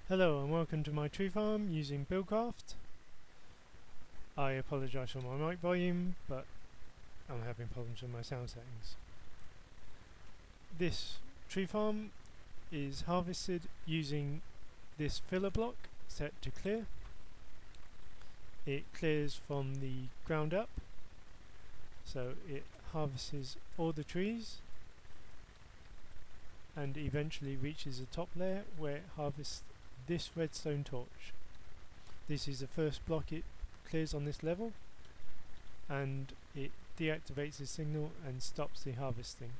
Hello and welcome to my tree farm using Buildcraft. I apologise for my mic volume, but I'm having problems with my sound settings. This tree farm is harvested using this filler block set to clear. It clears from the ground up, so it harvests all the trees and eventually reaches the top layer where it harvests this redstone torch. This is the first block it clears on this level, and it deactivates the signal and stops the harvesting.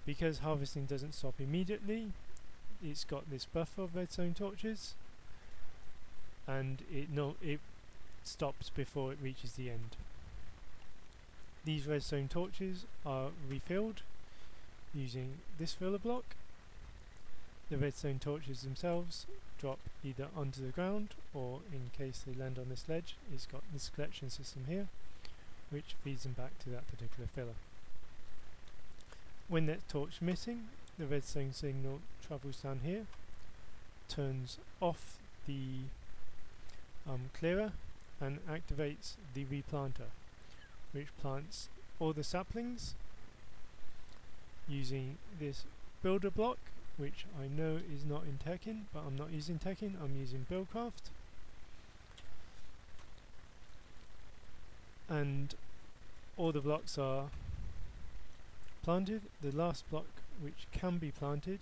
Because harvesting doesn't stop immediately, it's got this buffer of redstone torches, and it stops before it reaches the end. These redstone torches are refilled using this filler block. The redstone torches themselves drop either onto the ground, or in case they land on this ledge, it's got this collection system here which feeds them back to that particular filler. When that torch is missing, the redstone signal travels down here, turns off the clearer and activates the replanter, which plants all the saplings using this builder block, which I know is not in tekken, but I'm not using tekken, I'm using Buildcraft. And all the blocks are planted. The last block which can be planted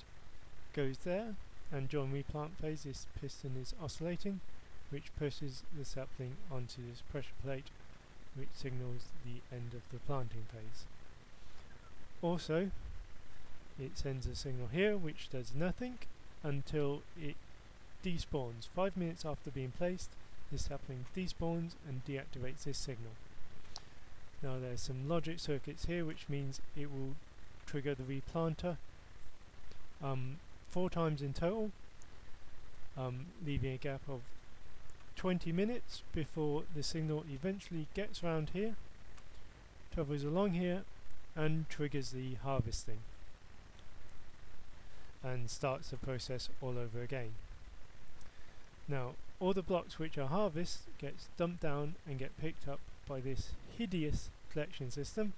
goes there, and during replant phase this piston is oscillating, which pushes the sapling onto this pressure plate, which signals the end of the planting phase. Also, it sends a signal here which does nothing until it despawns. 5 minutes after being placed, this sapling despawns and deactivates this signal. Now there's some logic circuits here, which means it will trigger the replanter 4 times in total, leaving a gap of 20 minutes before the signal eventually gets around here, travels along here and triggers the harvesting and starts the process all over again. Now all the blocks which are harvested gets dumped down and get picked up by this hideous collection system.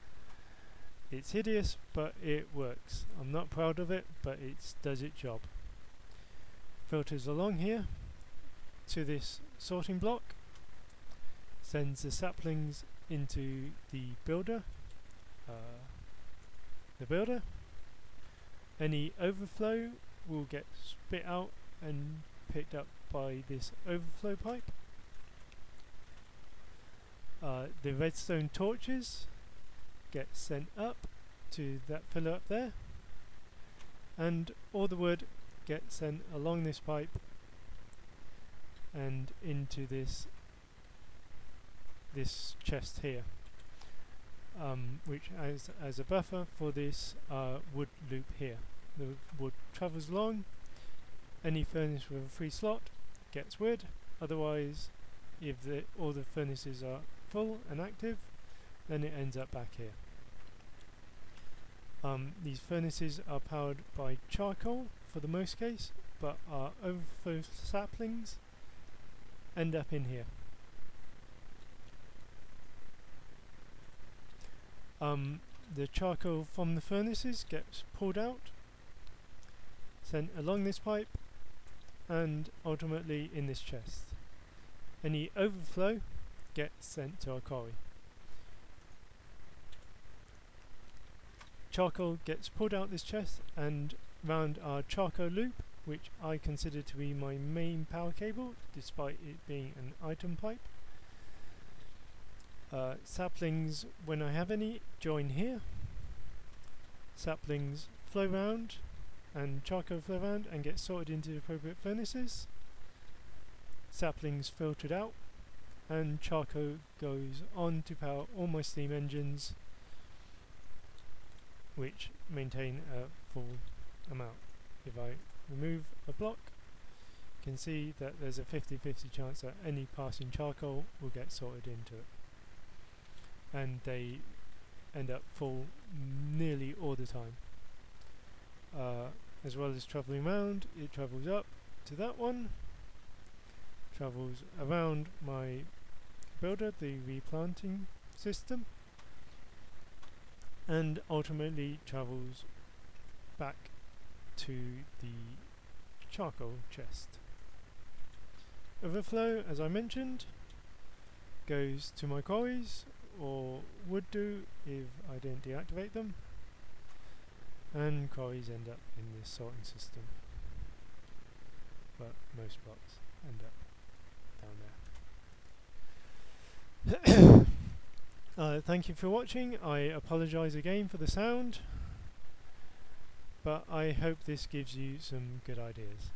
It's hideous, but it works. I'm not proud of it, but it does its job. Filters along here to this sorting block, sends the saplings into the builder. Any overflow will get spit out and picked up by this overflow pipe. The redstone torches get sent up to that filler up there, and all the wood gets sent along this pipe and into this chest here, which as a buffer for this wood loop here. The wood travels along, any furnace with a free slot gets wood, otherwise if all the furnaces are full and active, then it ends up back here. These furnaces are powered by charcoal for the most case, but our overflow saplings end up in here. The charcoal from the furnaces gets pulled out, sent along this pipe, and ultimately in this chest. Any overflow gets sent to our quarry. Charcoal gets pulled out this chest and round our charcoal loop, which I consider to be my main power cable, despite it being an item pipe. Saplings, when I have any, join here. Saplings flow round and charcoal flow round and get sorted into the appropriate furnaces. Saplings filtered out, and charcoal goes on to power all my steam engines, which maintain a full amount. If I remove a block, you can see that there's a 50-50 chance that any passing charcoal will get sorted into it, and they end up full nearly all the time. As well as travelling around, it travels up to that one, travels around my builder, the replanting system, and ultimately travels back to the charcoal chest. Overflow, as I mentioned, goes to my quarries, or would do if I didn't deactivate them, and quarries end up in this sorting system, but most blocks end up down there. Thank you for watching. I apologise again for the sound, but I hope this gives you some good ideas.